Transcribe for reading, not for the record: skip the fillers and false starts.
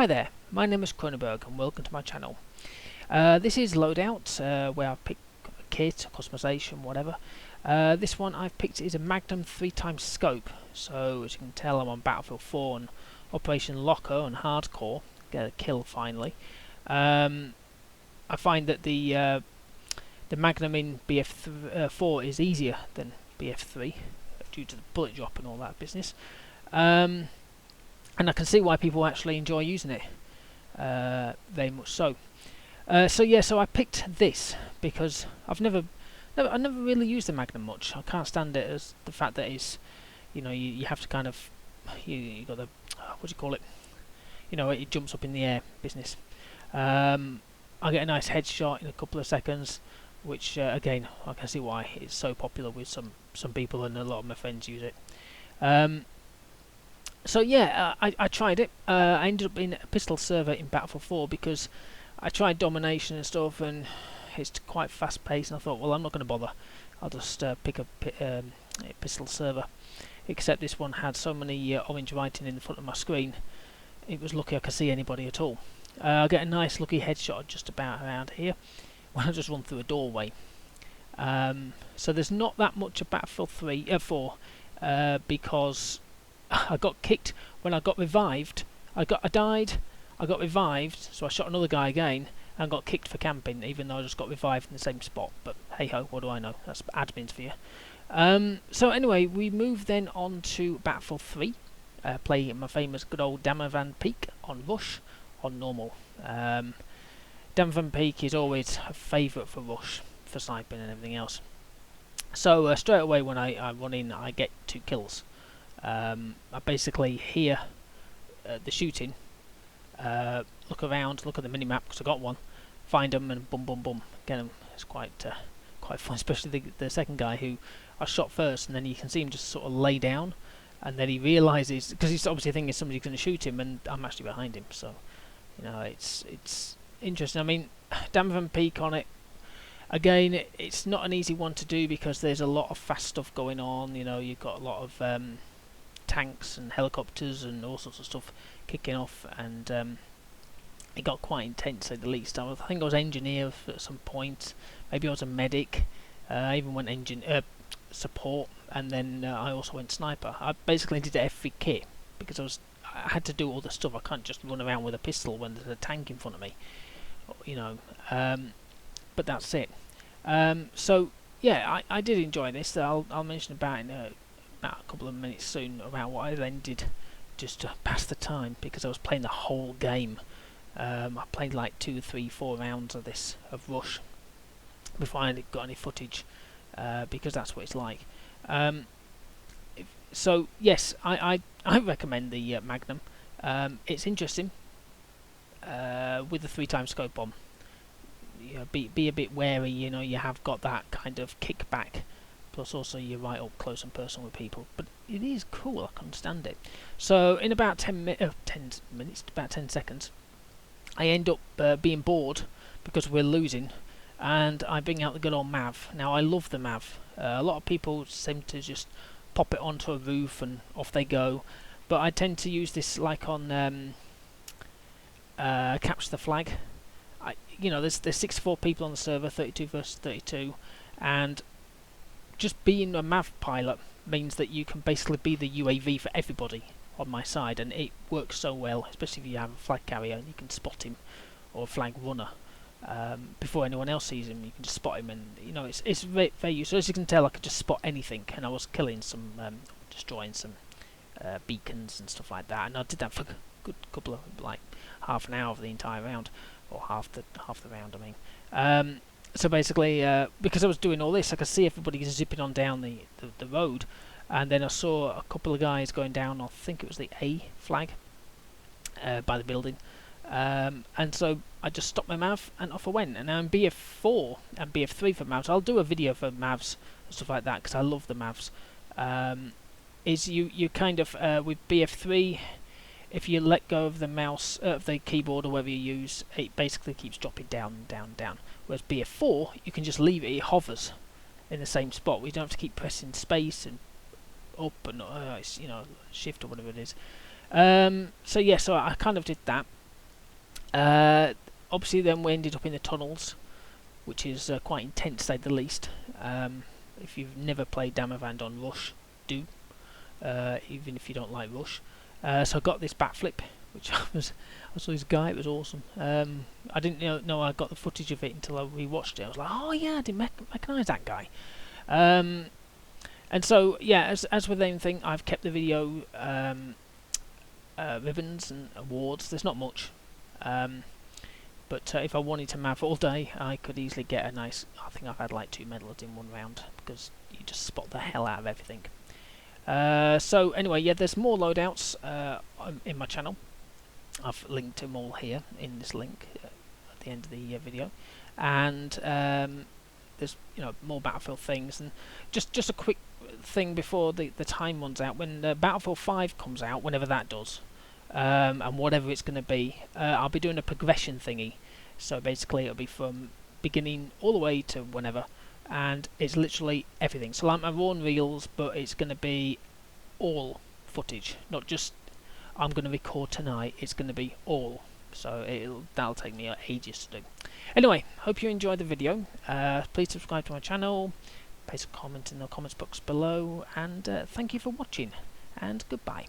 Hi there, my name is Kronenberg and welcome to my channel. This is Loadout, where I've picked a kit, customization, whatever. This one I've picked is a Magnum 3x scope, so as you can tell I'm on Battlefield 4 and Operation Locker and Hardcore, get a kill finally. I find that the Magnum in BF4 is easier than BF3 due to the bullet drop and all that business. And I can see why people actually enjoy using it, very much so. So I picked this because I never really used the Magnum much. I can't stand it as the fact that it's, you have to kind of, you got the, what do you call it? It jumps up in the air business. I get a nice headshot in a couple of seconds, which again I can see why it's so popular with some people, and a lot of my friends use it. So yeah, I tried it. I ended up in a pistol server in Battlefield 4 because I tried domination and stuff, and it's quite fast paced. And I thought, well, I'm not going to bother. I'll just pick a pistol server. Except this one had so many orange writing in the front of my screen. It was lucky I could see anybody at all. I get a nice lucky headshot just about around here when I just run through a doorway. So there's not that much of Battlefield 4 because I got kicked when I got revived. I died, I got revived, so I shot another guy again and got kicked for camping, even though I just got revived in the same spot. But hey ho, what do I know? That's admins for you. So anyway, we move then on to Battlefield 3, playing my famous good old Damavand peak on Rush on normal. Damavand peak is always a favourite for Rush, for sniping and everything else. So straight away when I run in, I get 2 kills. I basically hear the shooting, look around, look at the minimap because I got one, find them and boom, boom, boom, get them. It's quite fun, especially the second guy who I shot first, and then you can see him just sort of lay down, and then he realises, because he's obviously thinking somebody's going to shoot him, and I'm actually behind him. So it's interesting. I mean, Damavand peak on it. Again, it's not an easy one to do because there's a lot of fast stuff going on. You've got a lot of tanks and helicopters and all sorts of stuff kicking off, and it got quite intense, to say the least. I think I was engineer at some point, maybe I was a medic, I even went support, and then I also went sniper. I basically did every kit because I had to do all the stuff. I can't just run around with a pistol when there's a tank in front of me, but that's it. So yeah, I did enjoy this. I'll mention about in about a couple of minutes soon about what I then did just to pass the time, because I was playing the whole game. I played like 2, 3, 4 rounds of Rush before I got any footage, because that's what it's like. So yes, I recommend the Magnum. It's interesting with the 3x scope on. Be a bit wary. You have got that kind of kickback. Plus also you're right up close and personal with people, but it is cool. I can't stand it. So in about 10 minutes, about 10 seconds, I end up being bored because we're losing, and I bring out the good old Mav. Now I love the Mav. A lot of people seem to just pop it onto a roof and off they go, but I tend to use this like on Capture the Flag. There's 64 people on the server, 32 versus 32, and just being a Mav pilot means that you can basically be the UAV for everybody on my side, and it works so well, especially if you have a flag carrier and you can spot him, or a flag runner, before anyone else sees him. You can just spot him, and it's very, very useful. As you can tell, I could just spot anything, and I was killing some, destroying some beacons and stuff like that, and I did that for a good couple of, like, half an hour of the entire round, or half the round, I mean. So basically, because I was doing all this, I could see everybody zipping on down the road, and then I saw a couple of guys going down, I think it was the A flag, by the building, and so I just stopped my Mav and off I went. And now in BF4 and BF3 for Mavs, I'll do a video for Mavs and stuff like that because I love the Mavs. Is you kind of with BF3, if you let go of the mouse, of the keyboard or whatever you use, it basically keeps dropping down, down, down. Whereas BF4, you can just leave it, it hovers in the same spot. We don't have to keep pressing space and up and shift or whatever it is. So yeah, so I kind of did that. Obviously, then we ended up in the tunnels, which is quite intense, to say the least. If you've never played Damavand on Rush, do, even if you don't like Rush. So I got this backflip, which I saw this guy. It was awesome. I didn't know I got the footage of it until I rewatched it. I was like, oh yeah, I didn't recognise that guy. And so yeah, as with anything, I've kept the video ribbons and awards. There's not much. But if I wanted to math all day, I could easily get a nice... I think I've had like 2 medals in one round, because you just spot the hell out of everything. So anyway, yeah, there's more loadouts in my channel. I've linked them all here in this link at the end of the video. And there's more Battlefield things. And just a quick thing before the time runs out. When Battlefield 5 comes out, whenever that does, and whatever it's going to be, I'll be doing a progression thingy. So basically it'll be from beginning all the way to whenever, and it's literally everything. So like my raw reels, but it's going to be all footage, not just I'm going to record tonight. It's going to be all. So that'll take me ages to do. Anyway, hope you enjoyed the video. Please subscribe to my channel, place a comment in the comments box below, and thank you for watching, and goodbye.